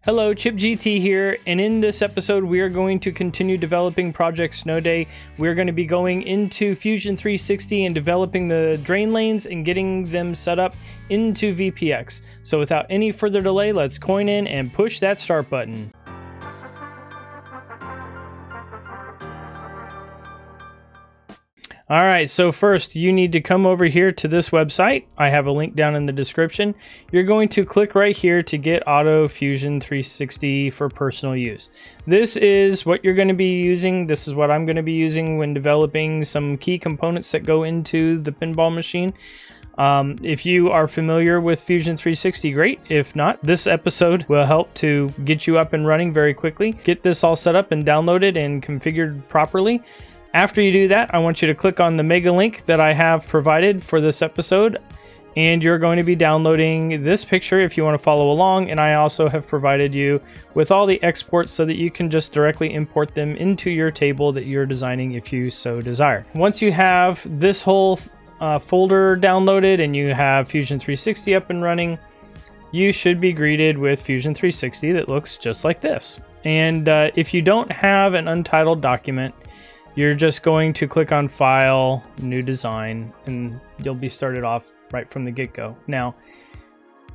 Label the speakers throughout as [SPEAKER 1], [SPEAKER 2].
[SPEAKER 1] Hello, Chip GT here, and in this episode we are going to continue developing Project Snow Day. We're going to be going into Fusion 360 and developing the drain lanes and getting them set up into VPX. So without any further delay, let's coin in and push that start button. All right, so first you need to come over here to this website. I have a link down in the description. You're going to click right here to get Auto Fusion 360 for personal use. This is what you're going to be using. This is what I'm going to be using when developing some key components that go into the pinball machine. If you are familiar with Fusion 360, great. If not, this episode will help to get you up and running very quickly. Get this all set up and downloaded and configured properly. After you do that, I want you to click on the mega link that I have provided for this episode, and you're going to be downloading this picture if you want to follow along, and I also have provided you with all the exports so that you can just directly import them into your table that you're designing if you so desire. Once you have this whole folder downloaded and you have Fusion 360 up and running, you should be greeted with Fusion 360 that looks just like this. And if you don't have an untitled document, you're just going to click on File, New Design, and you'll be started off right from the get-go. Now,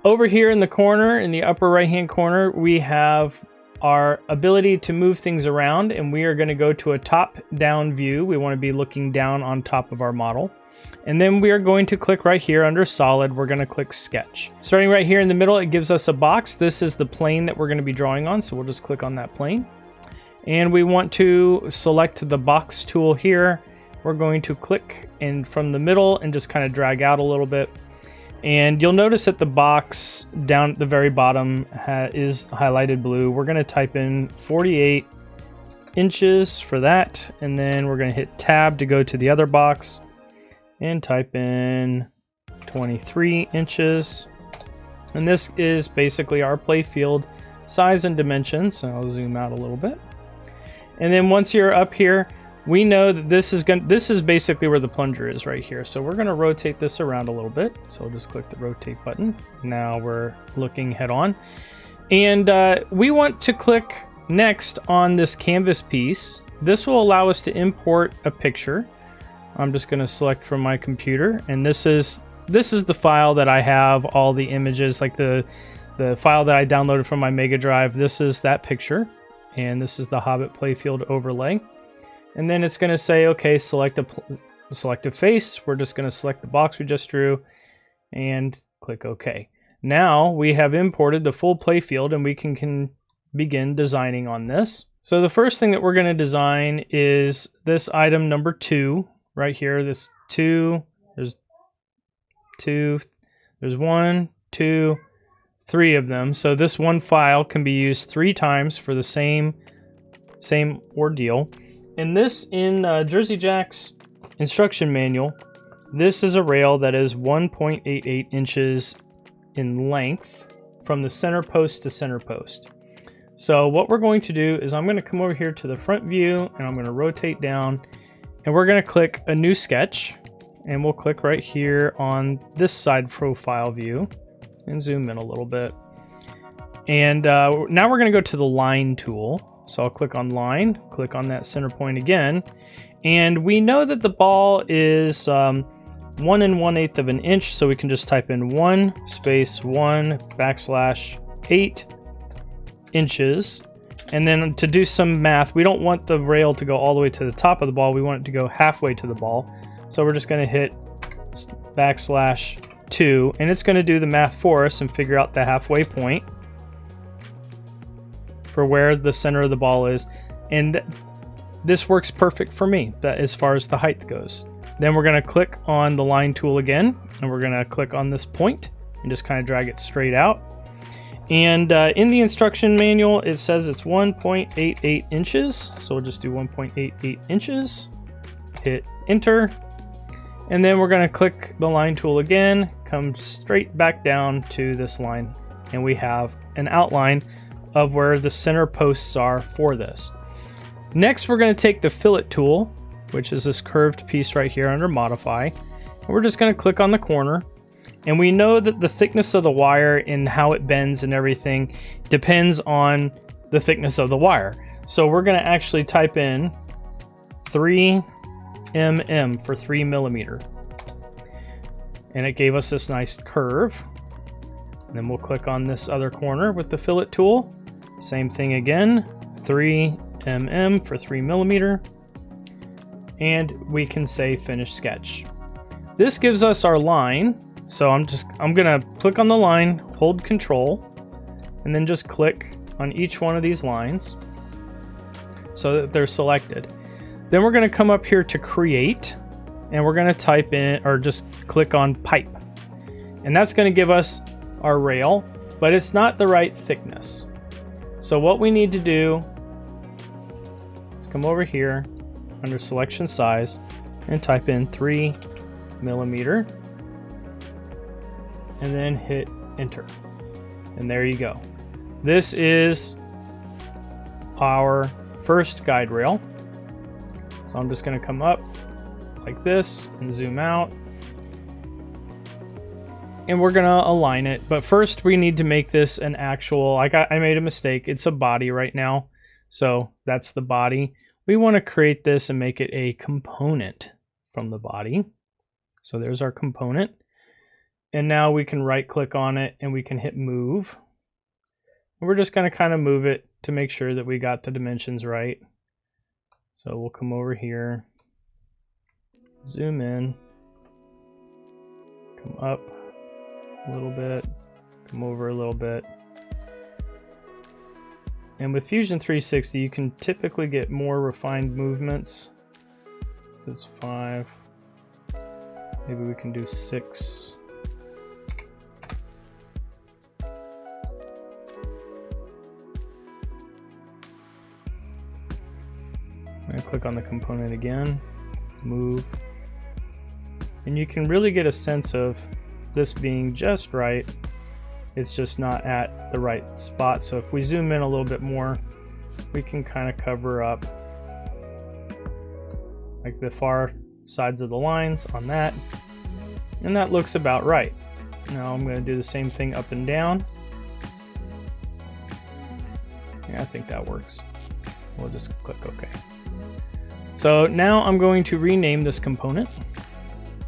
[SPEAKER 1] over here in the corner, in the upper right-hand corner, we have our ability to move things around, and we are going to go to a top-down view. We want to be looking down on top of our model. And then we are going to click right here under Solid. We're going to click Sketch. Starting right here in the middle, it gives us a box. This is the plane that we're going to be drawing on, so we'll just click on that plane. And we want to select the box tool here. We're going to click in from the middle and just kind of drag out a little bit. And you'll notice that the box down at the very bottom is highlighted blue. We're going to type in 48 inches for that. And then we're going to hit Tab to go to the other box and type in 23 inches. And this is basically our playfield size and dimensions. So I'll zoom out a little bit. And then once you're up here, we know that this is basically where the plunger is right here. So we're going to rotate this around a little bit. So I'll just click the rotate button. Now we're looking head on. And we want to click next on this canvas piece. This will allow us to import a picture. I'm just going to select from my computer. And this is the file that I have all the images, like the file that I downloaded from my Mega Drive. This is that picture. And this is the Hobbit playfield overlay. And then it's going to say, okay, select a face. We're just going to select the box we just drew and click OK. Now we have imported the full playfield and we can begin designing on this. So the first thing that we're going to design is this item number 2 right here. This 2, there's 1, 2, 3 of them. So this one file can be used 3 times for the same ordeal. And this in Jersey Jack's instruction manual, this is a rail that is 1.88 inches in length from the center post to center post. So what we're going to do is I'm going to come over here to the front view and I'm going to rotate down and we're going to click a new sketch and we'll click right here on this side profile view and zoom in a little bit. And now we're going to go to the line tool. So I'll click on line, click on that center point again. And we know that the ball is 1 1/8 of an inch. So we can just type in 1 space 1 backslash 8 inches. And then to do some math, we don't want the rail to go all the way to the top of the ball. We want it to go halfway to the ball. So we're just going to hit backslash 2, and it's going to do the math for us and figure out the halfway point for where the center of the ball is. And this works perfect for me as far as the height goes. Then we're going to click on the line tool again, and we're going to click on this point and just kind of drag it straight out. And in the instruction manual, it says it's 1.88 inches. So we'll just do 1.88 inches, hit enter. And then we're going to click the line tool again, come straight back down to this line, and we have an outline of where the center posts are for this. Next, we're going to take the fillet tool, which is this curved piece right here under modify, and we're just going to click on the corner, And we know that the thickness of the wire and how it bends and everything depends on the thickness of the wire. So we're going to actually type in 3 mm for 3 millimeter. And it gave us this nice curve. And then we'll click on this other corner with the fillet tool. Same thing again, 3 mm for 3 millimeter. And we can say finish sketch. This gives us our line. So I'm gonna click on the line, hold Control, and then just click on each one of these lines so that they're selected. Then we're gonna come up here to create, and we're gonna type in, or just click on pipe. And that's gonna give us our rail, but it's not the right thickness. So what we need to do is come over here under selection size and type in 3 millimeter. And then hit enter. And there you go. This is our first guide rail. So I'm just going to come up like this and zoom out. And we're going to align it. But first we need to make this an actual, I made a mistake. It's a body right now. So that's the body. We want to create this and make it a component from the body. So there's our component. And now we can right click on it and we can hit move. And we're just going to kind of move it to make sure that we got the dimensions right. So we'll come over here, zoom in, come up a little bit, come over a little bit. And with Fusion 360, you can typically get more refined movements. So it's 5. Maybe we can do 6. I'm going to click on the component again, move, and you can really get a sense of this being just right. It's just not at the right spot. So if we zoom in a little bit more, we can kind of cover up like the far sides of the lines on that, and that looks about right. Now I'm going to do the same thing up and down. Yeah, I think that works. We'll just click OK. So now I'm going to rename this component.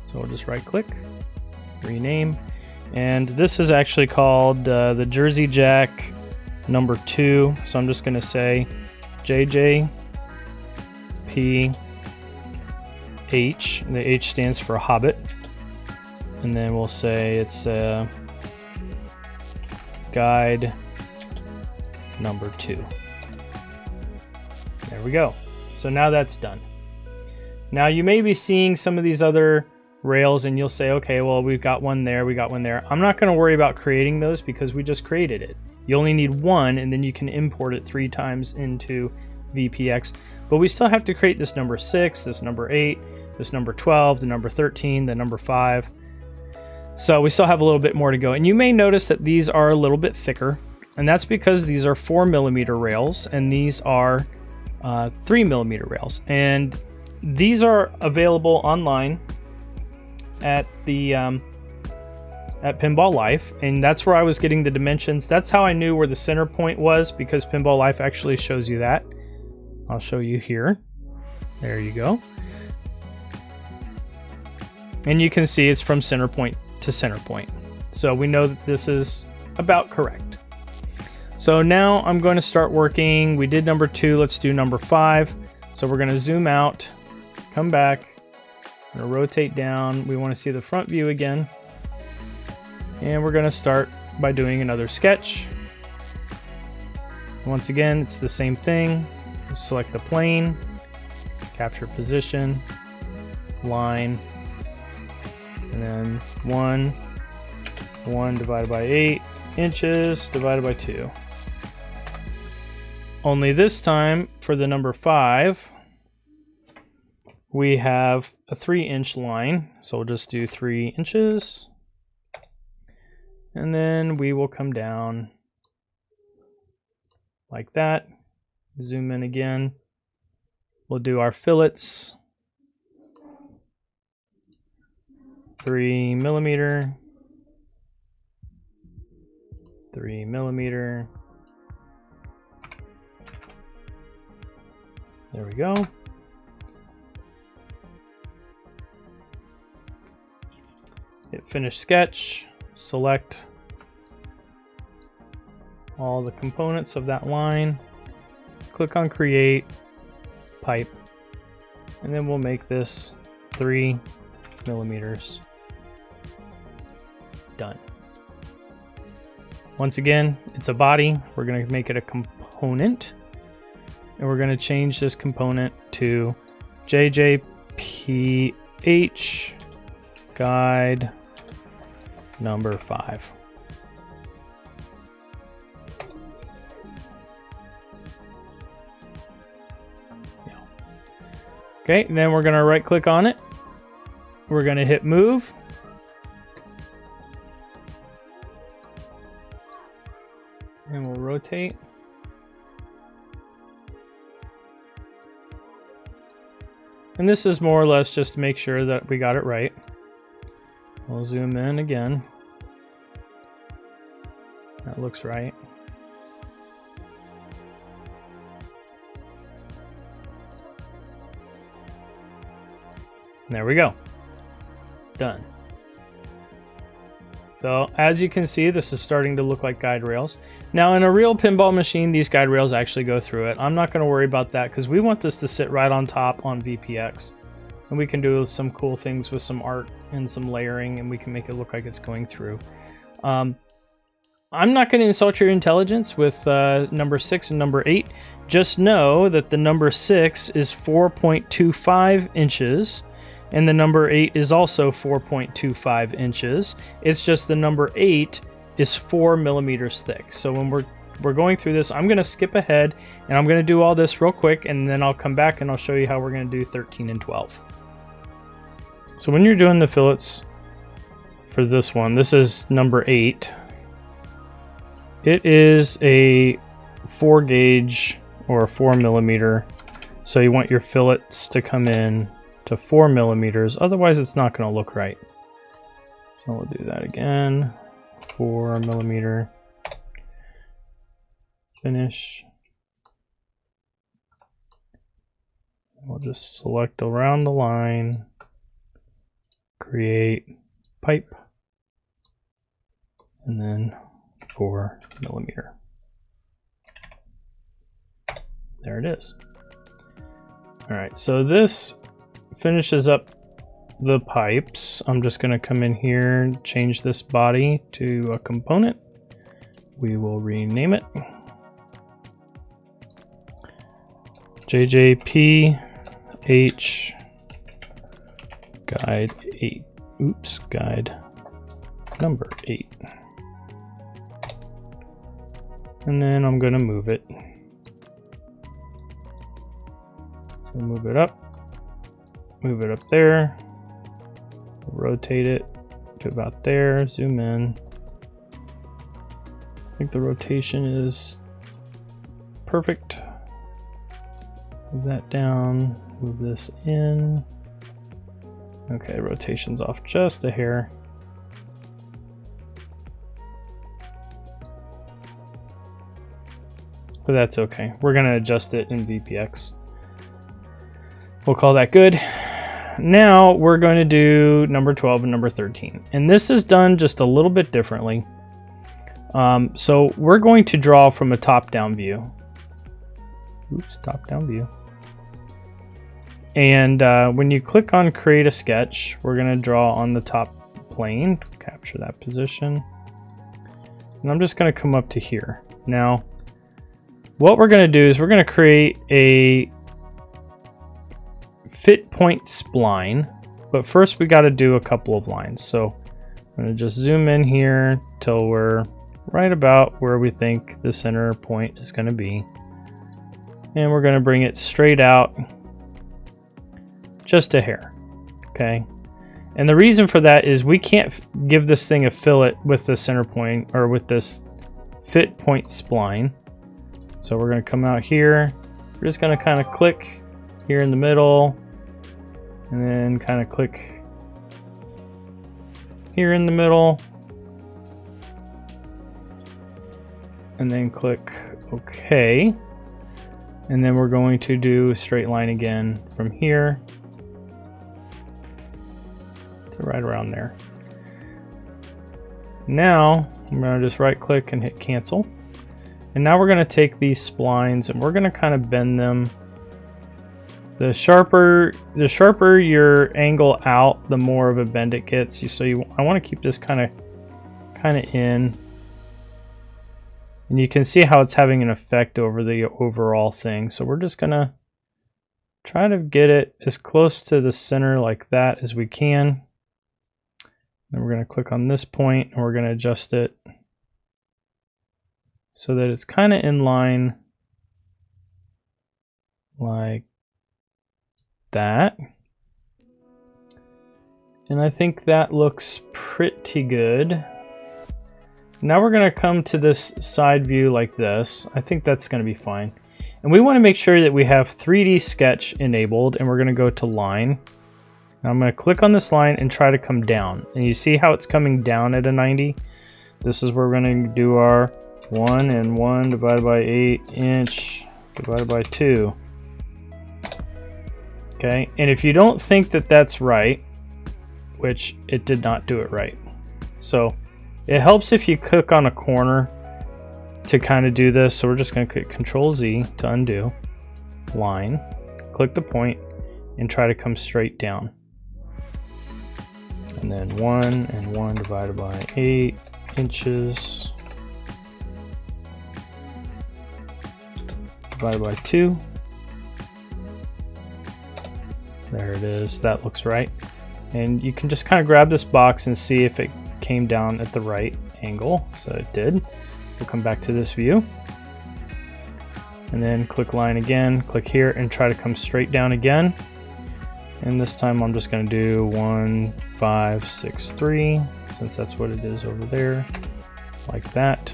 [SPEAKER 1] So we'll just right click, rename. And this is actually called the Jersey Jack number 2. So I'm just going to say JJPH. The H stands for Hobbit. And then we'll say it's guide number 2. There we go. So now that's done. Now you may be seeing some of these other rails and you'll say, okay, well, we've got one there, we got one there. I'm not going to worry about creating those because we just created it. You only need one and then you can import it 3 times into VPX. But we still have to create this number 6, this number 8, this number 12, the number 13, the number 5. So we still have a little bit more to go. And you may notice that these are a little bit thicker. And that's because these are 4 millimeter rails and these are 3 millimeter rails, and these are available online at the at Pinball Life, and that's where I was getting the dimensions. That's how I knew where the center point was, because Pinball Life actually shows you that. I'll show you here. There you go. And you can see it's from center point to center point. So we know that this is about correct. So now I'm going to start working. We did number 2, let's do number 5. So we're going to zoom out, come back, I'm going to rotate down. We want to see the front view again. And we're going to start by doing another sketch. Once again, it's the same thing. Select the plane, capture position, line, and then 1 divided by 8 inches divided by 2. Only this time, for the number 5, we have a 3-inch line. So we'll just do 3 inches. And then we will come down like that. Zoom in again. We'll do our fillets. 3 millimeter. 3 millimeter. There we go. Hit finish sketch, select all the components of that line, click on create pipe, and then we'll make this 3 millimeters. Done. Once again, it's a body. We're going to make it a component, and we're going to change this component to JJPH guide number 5. Okay, and then we're going to right click on it. We're going to hit move. And we'll rotate. And this is more or less just to make sure that we got it right. We'll zoom in again. That looks right. There we go. Done. So as you can see, this is starting to look like guide rails. Now in a real pinball machine, these guide rails actually go through it. I'm not going to worry about that because we want this to sit right on top on VPX. And we can do some cool things with some art and some layering, and we can make it look like it's going through. I'm not going to insult your intelligence with number 6 and number 8. Just know that the number 6 is 4.25 inches. And the number 8 is also 4.25 inches. It's just the number 8 is 4 millimeters thick. So when we're going through this, I'm going to skip ahead and I'm going to do all this real quick, and then I'll come back and I'll show you how we're going to do 13 and 12. So when you're doing the fillets for this one, this is number 8. It is a 4 gauge or 4 millimeter. So you want your fillets to come in to 4 millimeters, otherwise it's not going to look right. So we'll do that again. 4 millimeter. Finish. We'll just select around the line, create pipe, and then 4 millimeter. There it is. All right, so this finishes up the pipes. I'm just going to come in here and change this body to a component. We will rename it JJPH guide 8. Oops, guide number 8. And then I'm going to move it. So move it up. Move it up there, rotate it to about there, zoom in. I think the rotation is perfect. Move that down, move this in. Okay, rotation's off just a hair. But that's okay. We're going to adjust it in VPX. We'll call that good. Now we're going to do number 12 and number 13. And this is done just a little bit differently. So we're going to draw from a top-down view. Oops, top-down view. And when you click on create a sketch, we're going to draw on the top plane, capture that position. And I'm just going to come up to here. Now, what we're going to do is we're going to create a fit point spline, but first we got to do a couple of lines. So I'm going to just zoom in here till we're right about where we think the center point is going to be, and we're going to bring it straight out just a hair. Okay, and the reason for that is we can't give this thing a fillet with the center point or with this fit point spline. So we're going to come out here, we're just going to kind of click here in the middle, and then kind of click here in the middle. and then click OK. And then we're going to do a straight line again from here to right around there. Now I'm going to just right click and hit cancel. And now we're going to take these splines and we're going to kind of bend them. The sharper your angle out, the more of a bend it gets. I want to keep this kind of in. And you can see how it's having an effect over the overall thing. So we're just going to try to get it as close to the center like that as we can. Then we're going to click on this point and we're going to adjust it so that it's kind of in line like that. And I think that looks pretty good. Now we're going to come to this side view like this. I think that's going to be fine. And we want to make sure that we have 3D sketch enabled, and we're going to go to line. Now I'm going to click on this line and try to come down. And you see how it's coming down at a 90? This is where we're going to do our 1 and 1 divided by 8 inch divided by 2. Okay, and if you don't think that that's right, which it did not do it right. So it helps if you click on a corner to kind of do this. So we're just going to click Control Z to undo, line, click the point, and try to come straight down. And then 1 and 1 divided by 8 inches divided by 2. There it is. That looks right. And you can just kind of grab this box and see if it came down at the right angle. So it did. We'll come back to this view and then click line again, click here and try to come straight down again. And this time I'm just going to do 1, 5, 6, 3, since that's what it is over there, like that.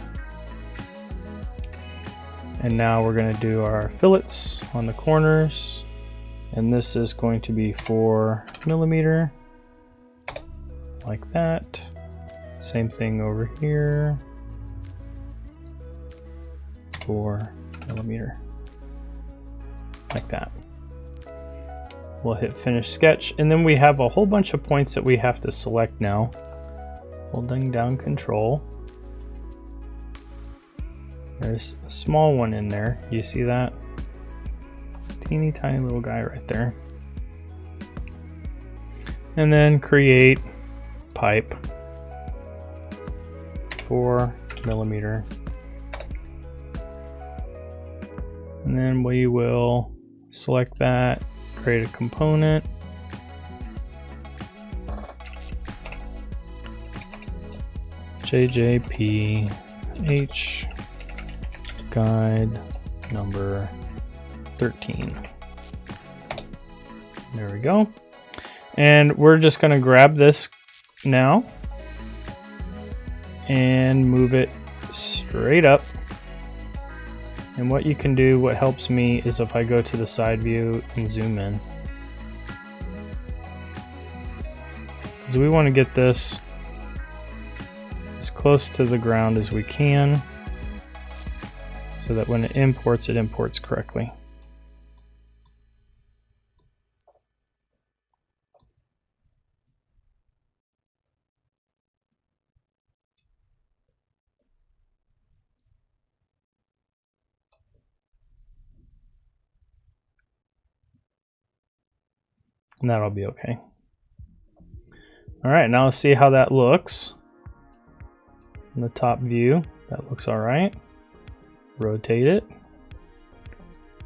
[SPEAKER 1] And now we're going to do our fillets on the corners, and this is going to be 4 millimeter, like that. Same thing over here, 4 millimeter, like that. We'll hit finish sketch, and then we have a whole bunch of points that we have to select now. Holding down Control. There's a small one in there. You see that? Teeny tiny little guy right there. And then create pipe, 4 millimeter. And then we will select that, create a component. JJPH guide number 13. There we go. And we're just going to grab this now and move it straight up. And what you can do, what helps me, is if I go to the side view and zoom in. Because we want to get this as close to the ground as we can, so that when it imports correctly. And that'll be okay. All right, now let's see how that looks. In the top view, that looks all right. Rotate it.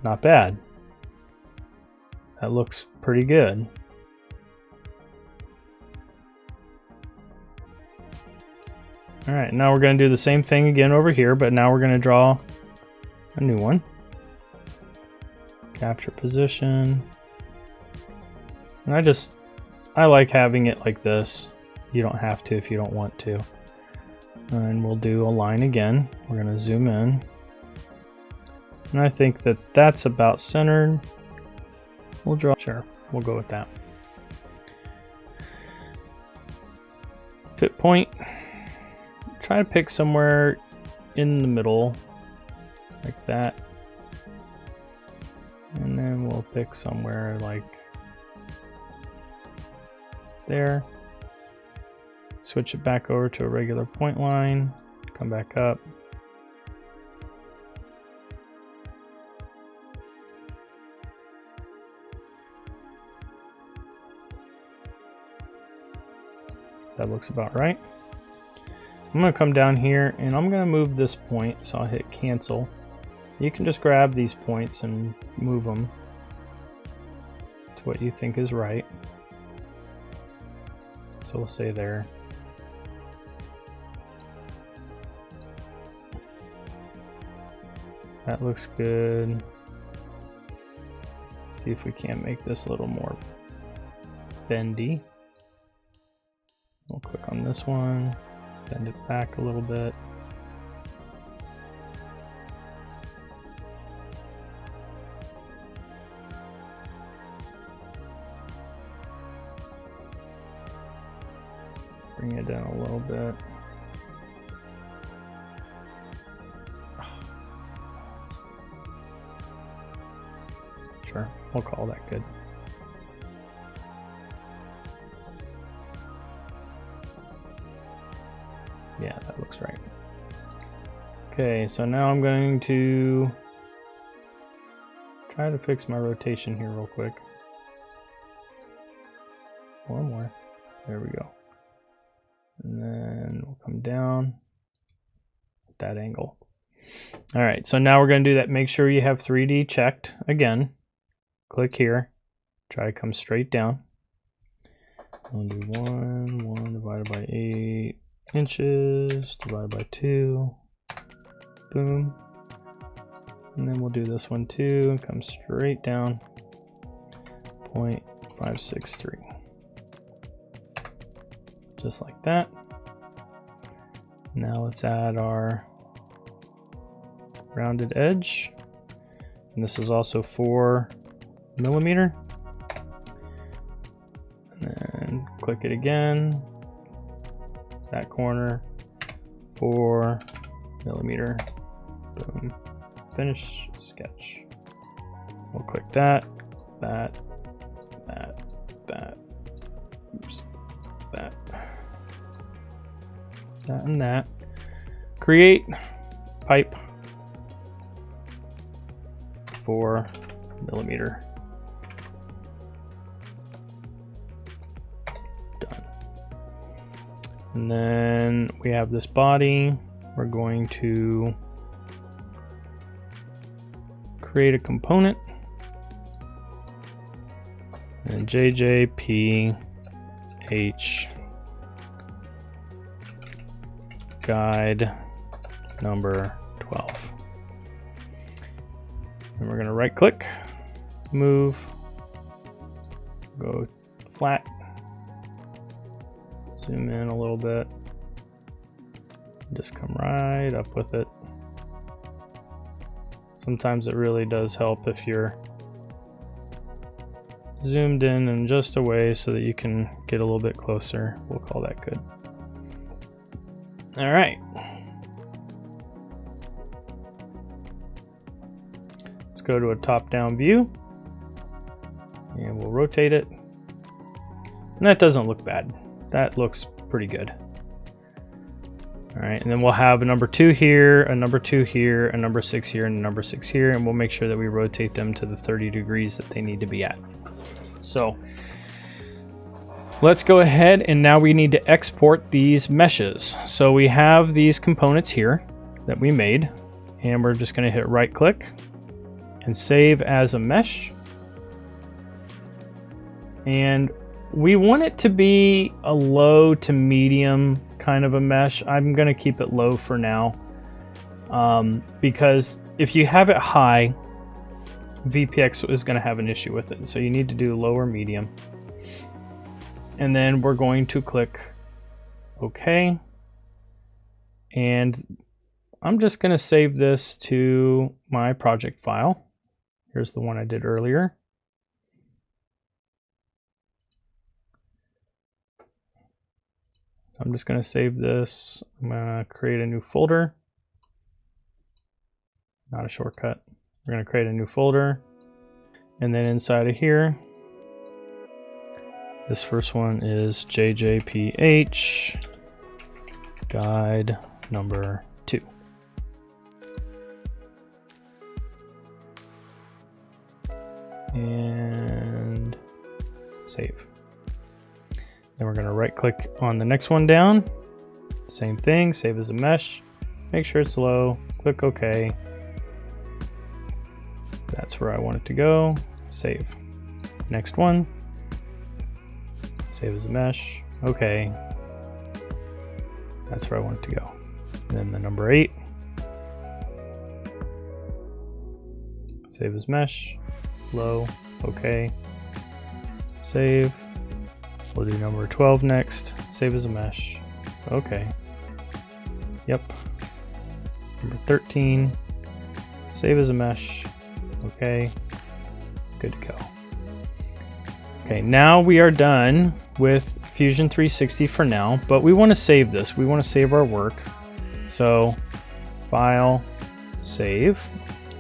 [SPEAKER 1] Not bad. That looks pretty good. All right, now we're going to do the same thing again over here, but now we're going to draw a new one. Capture position. And I like having it like this. You don't have to if you don't want to. And we'll do a line again. We're going to zoom in. And I think that that's about centered. We'll draw, sure, we'll go with that. Fit point. Try to pick somewhere in the middle, like that. And then we'll pick somewhere like there. Switch it back over to a regular point line, come back up. That looks about right. I'm going to come down here and I'm going to move this point, so I'll hit cancel. You can just grab these points and move them to what you think is right. So we'll say there. That looks good. See if we can't make this a little more bendy. We'll click on this one, bend it back a little bit. Bring it down a little bit. Sure, we'll call that good. Yeah, that looks right. Okay, so now I'm going to try to fix my rotation here real quick. One more. There we go. And then we'll come down at that angle. All right, so now we're going to do that. Make sure you have 3D checked again. Click here. Try to come straight down. We'll do 1 divided by 8 inches divided by 2. Boom. And then we'll do this one too and come straight down. 0.563. Just like that. Now let's add our rounded edge. And this is also 4 millimeter. And then click it again. That corner, 4 millimeter. Boom. Finish sketch. We'll click that, that, oops, that, and that. Create pipe, 4 millimeter. Done. And then we have this body. We're going to create a component. And JJPH guide number 12. And we're going to right click, move, go flat, zoom in a little bit, just come right up with it. Sometimes it really does help if you're zoomed in just a way so that you can get a little bit closer. We'll call that good. All right. Let's go to a top-down view and we'll rotate it. And that doesn't look bad. That looks pretty good. All right, and then we'll have a number 2 here, a number 2 here, a number 6 here, and a number 6 here, and we'll make sure that we rotate them to the 30 degrees that they need to be at. So let's go ahead, and now we need to export these meshes. So we have these components here that we made, and we're just going to hit right click and save as a mesh. And we want it to be a low to medium kind of a mesh. I'm going to keep it low for now because if you have it high, VPX is going to have an issue with it. So you need to do low or medium. And then we're going to click OK. And I'm just going to save this to my project file. Here's the one I did earlier. I'm just going to save this. I'm going to create a new folder. not a shortcut. We're going to create a new folder. And then inside of here, this first one is JJPH guide number 2. And save. Then we're going to right click on the next one down. Same thing, save as a mesh. Make sure it's low, click OK. That's where I want it to go. Save. Next one. Save as a mesh. OK. That's where I want it to go. And then the number 8. Save as mesh. Low. OK. Save. We'll do number 12 next. Save as a mesh. OK. Yep. Number 13. Save as a mesh. OK. Good to go. Okay, now we are done with Fusion 360 for now, but we want to save this. We want to save our work. So, File, Save.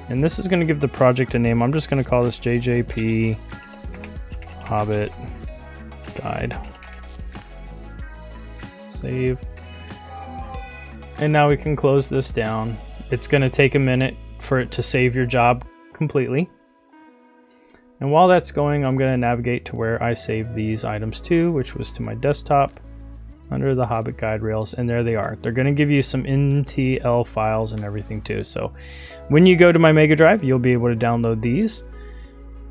[SPEAKER 1] And this is going to give the project a name. I'm just going to call this JJP Hobbit Guide. Save. And now we can close this down. It's going to take a minute for it to save your job completely. And while that's going, I'm going to navigate to where I saved these items to, which was to my desktop under the Hobbit Guide Rails, and there they are. They're going to give you some NTL files and everything too. So when you go to my Mega Drive, you'll be able to download these.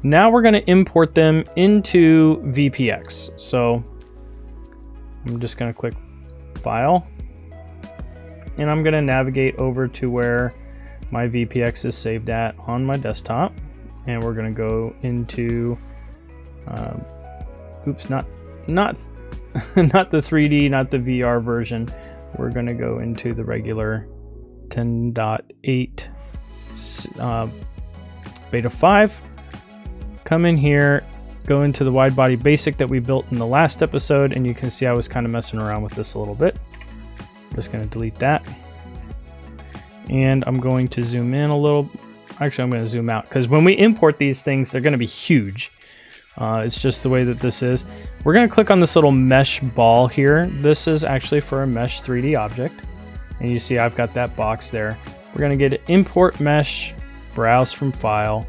[SPEAKER 1] Now we're going to import them into VPX. So I'm just going to click File, and I'm going to navigate over to where my VPX is saved at on my desktop. And we're going to go into, oops, not the 3D, not the VR version. We're going to go into the regular 10.8 beta 5. Come in here, go into the wide body basic that we built in the last episode, and you can see I was kind of messing around with this a little bit. I'm just going to delete that. And I'm going to zoom in a little. Actually, I'm going to zoom out because when we import these things, they're going to be huge. It's just the way that this is. We're going to click on this little mesh ball here. This is actually for a mesh 3D object. And you see I've got that box there. We're going to get import mesh, browse from file.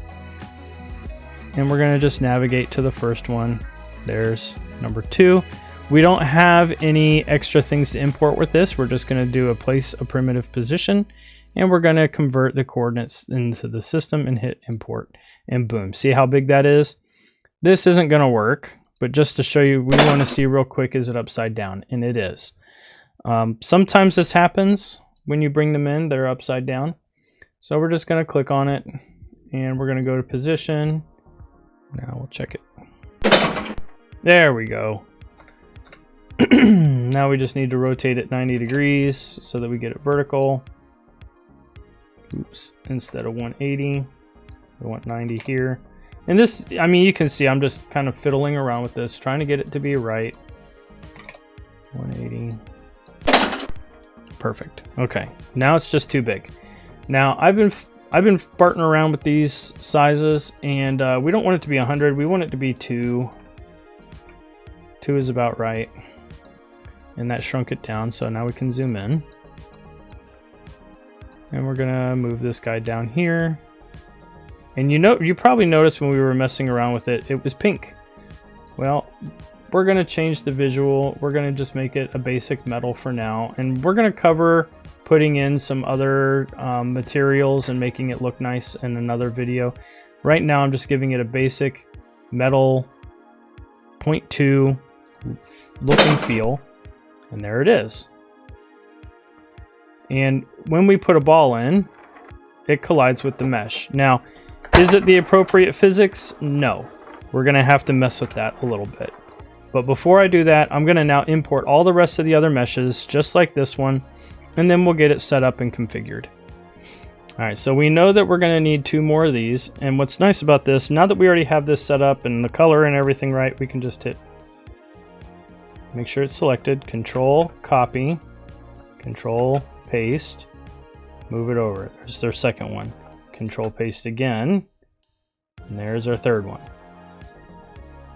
[SPEAKER 1] And we're going to just navigate to the first one. There's number 2. We don't have any extra things to import with this. We're just going to do a place a primitive position. And we're going to convert the coordinates into the system and hit import, and boom. See how big that is? This isn't going to work, but just to show you, we want to see real quick, is it upside down? And it is. Sometimes this happens when you bring them in, they're upside down. So we're just going to click on it, and we're going to go to position. Now we'll check it. There we go. Now we just need to rotate it 90 degrees so that we get it vertical. Oops, instead of 180, we want 90 here. And this, I mean, you can see I'm just kind of fiddling around with this, trying to get it to be right. 180. Perfect. Okay, now it's just too big. Now I've been farting around with these sizes, and we don't want it to be 100. We want it to be 2. 2 is about right. And that shrunk it down, so now we can zoom in. And we're gonna move this guy down here. And you probably noticed when we were messing around with it, it was pink. Well, we're gonna change the visual. We're gonna just make it a basic metal for now. And we're gonna cover putting in some other materials and making it look nice in another video. Right now, I'm just giving it a basic metal 0.2 look and feel. And there it is. And when we put a ball in, it collides with the mesh. Now, is it the appropriate physics? No. We're going to have to mess with that a little bit. But before I do that, I'm going to now import all the rest of the other meshes, just like this one, and then we'll get it set up and configured. All right, so we know that we're going to need 2 more of these. And what's nice about this, now that we already have this set up and the color and everything right, we can just hit, make sure it's selected, Control, Copy, Control, Paste, move it over. There's their second one. Control paste again. And there's our third one.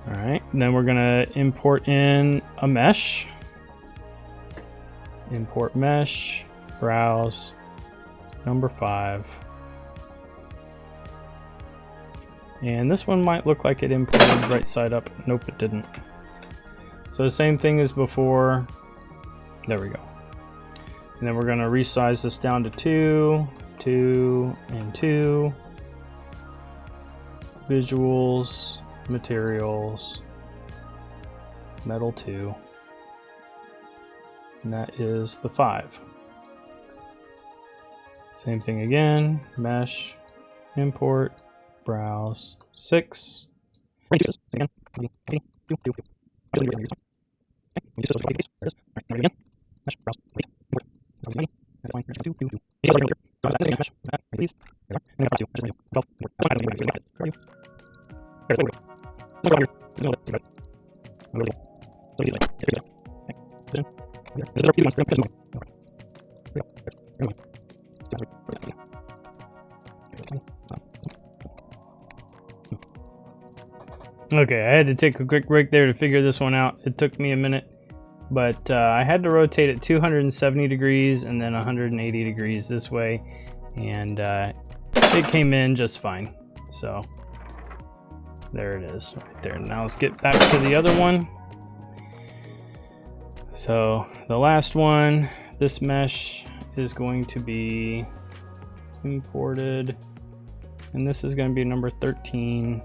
[SPEAKER 1] All right, and then we're gonna import in a mesh. Import mesh, browse, number 5. And this one might look like it imported right side up. Nope, it didn't. So the same thing as before. There we go. And then we're gonna resize this down to 2, 2, and 2. Visuals, materials, metal 2. And that is the 5. Same thing again, mesh, import, browse, 6. Okay, I had to take a quick break there to figure this one out. It took me a minute, but I had to rotate it 270 degrees and then 180 degrees this way, and it came in just fine. So there it is right there. Now let's get back to the other one. So the last one, this mesh is going to be imported, and this is going to be number 13.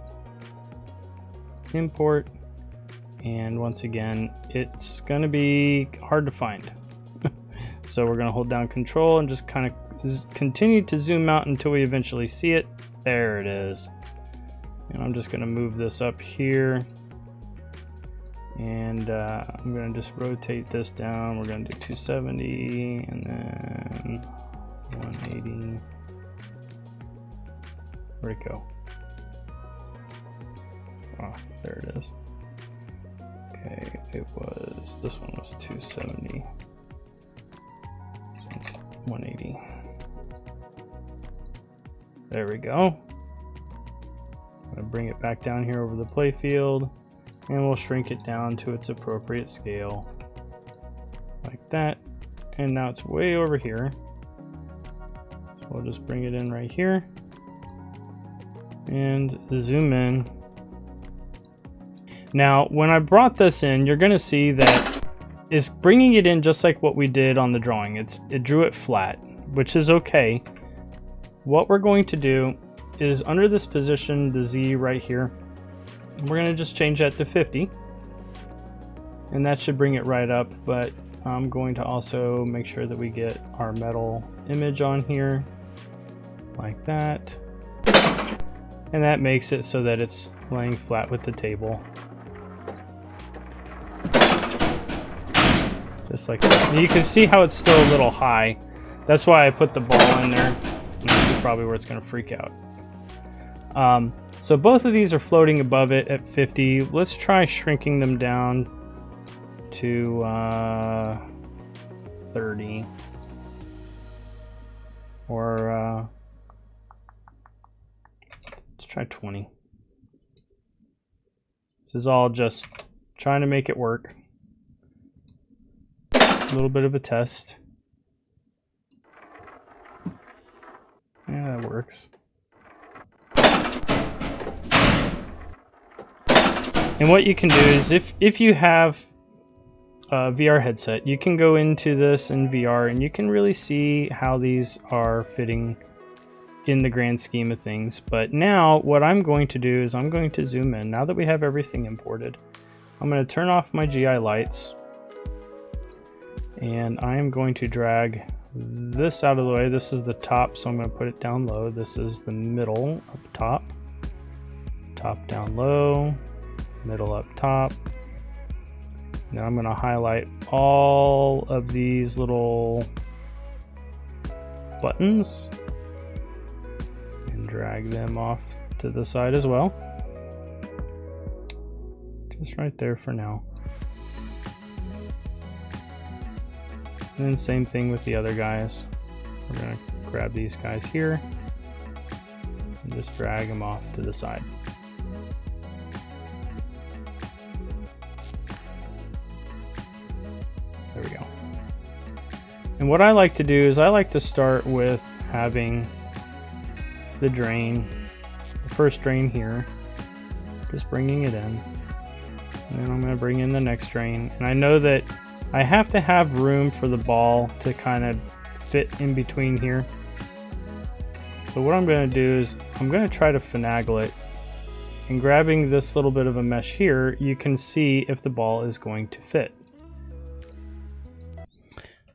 [SPEAKER 1] Import, and once again it's going to be hard to find. So we're going to hold down Control and just kind of continue to zoom out until we eventually see it. There it is. And I'm just going to move this up here, and I'm going to just rotate this down. We're going to do 270 and then 180. Where'd it go? Oh, there it is. Okay, this one was 270. This one's 180. There we go. I'm gonna bring it back down here over the play field, and we'll shrink it down to its appropriate scale. Like that. And now it's way over here. So we'll just bring it in right here. And zoom in. Now, when I brought this in, you're gonna see that it's bringing it in just like what we did on the drawing. It drew it flat, which is okay. What we're going to do is under this position, the Z right here, we're gonna just change that to 50. And that should bring it right up, but I'm going to also make sure that we get our metal image on here, like that. And that makes it so that it's laying flat with the table. Just like that. And you can see how it's still a little high. That's why I put the ball in there. And this is probably where it's going to freak out. So both of these are floating above it at 50. Let's try shrinking them down to 30. Or let's try 20. This is all just trying to make it work. A little bit of a test. Yeah, that works. And what you can do is if you have a VR headset, you can go into this in VR and you can really see how these are fitting in the grand scheme of things. But now what I'm going to do is I'm going to zoom in. Now that we have everything imported, I'm going to turn off my GI lights. And I am going to drag this out of the way. This is the top, so I'm going to put it down low. This is the middle up top. Top down low, middle up top. Now I'm going to highlight all of these little buttons and drag them off to the side as well. Just right there for now. And then same thing with the other guys. We're going to grab these guys here just drag them off to the side. There we go. And what I like to do is I like to start with having the drain, the first drain here, just bringing it in. And then I'm going to bring in the next drain. And I know that I have to have room for the ball to kind of fit in between here. So what I'm going to do is I'm going to try to finagle it. And grabbing this little bit of a mesh here, you can see if the ball is going to fit.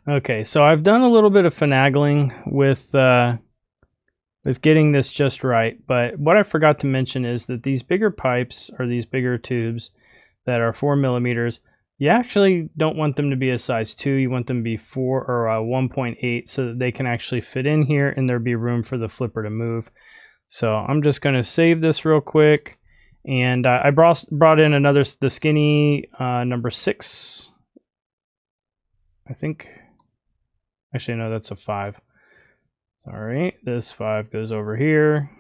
[SPEAKER 1] Okay, so I've done a little bit of finagling with getting this just right, but what I forgot to mention is that these bigger pipes, or these bigger tubes that are 4 millimeters, you actually don't want them to be a size 2, you want them to be 4 or 1.8 so that they can actually fit in here and there'll be room for the flipper to move. So I'm just going to save this real quick, and I brought in the skinny number 6, I think. Actually, no, that's a 5. Sorry, this 5 goes over here.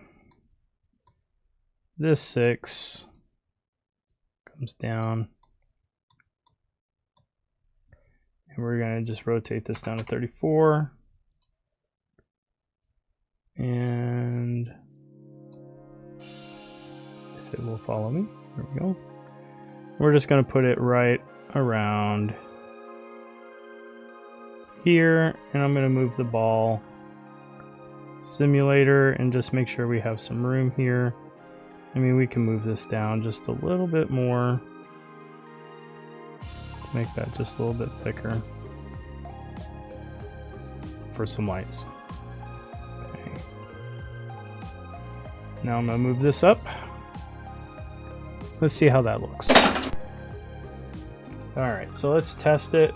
[SPEAKER 1] This 6 comes down. And we're going to just rotate this down to 34. And if it will follow me, there we go. We're just going to put it right around here, and I'm going to move the ball simulator and just make sure we have some room here. I mean, we can move this down just a little bit more to make that just a little bit thicker for some lights. Okay. Now I'm going to move this up. Let's see how that looks. All right, so let's test it.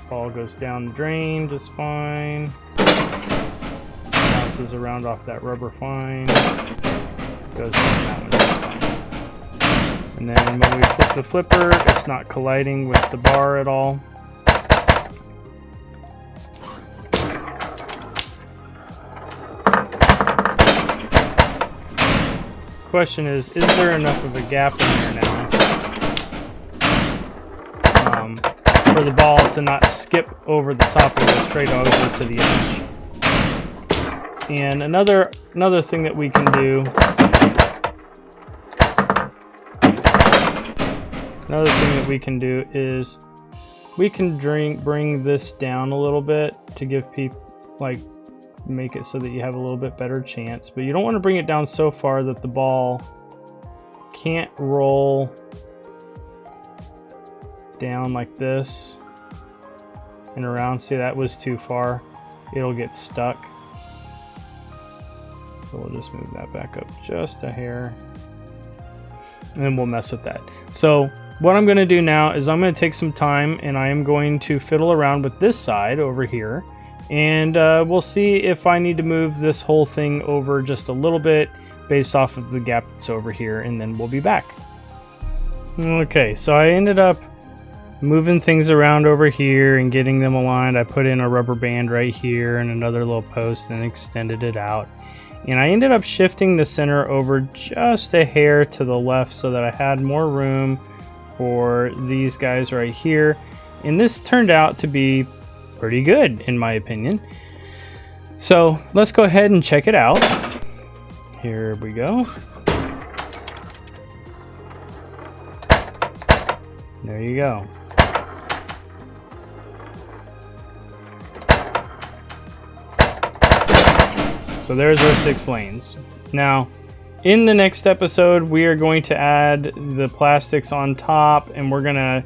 [SPEAKER 1] Ball goes down the drain just fine. Bounces around off that rubber fine. Goes down that one just fine. And then when we flip the flipper, it's not colliding with the bar at all. Question is there enough of a gap in there now for the ball to not skip over the top and go straight over to the edge? And another thing that we can do, is we can bring this down a little bit to give people, like, make it so that you have a little bit better chance, but you don't want to bring it down so far that the ball can't roll down like this and around. See, that was too far. It'll get stuck. So we'll just move that back up just a hair, and then we'll mess with that. So what I'm going to do now is I'm going to take some time and I am going to fiddle around with this side over here, and we'll see if I need to move this whole thing over just a little bit based off of the gap that's over here, and then we'll be back. Okay, so I ended up moving things around over here and getting them aligned. I put in a rubber band right here and another little post and extended it out. And I ended up shifting the center over just a hair to the left so that I had more room for these guys right here. And this turned out to be pretty good in my opinion. So let's go ahead and check it out. Here we go. There you go. So there's our 6 lanes. Now, in the next episode, we are going to add the plastics on top, and we're gonna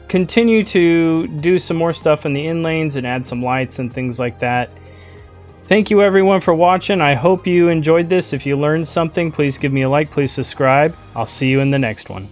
[SPEAKER 1] continue to do some more stuff in the in lanes and add some lights and things like that. Thank you everyone for watching. I hope you enjoyed this. If you learned something, please give me a like, please subscribe. I'll see you in the next one.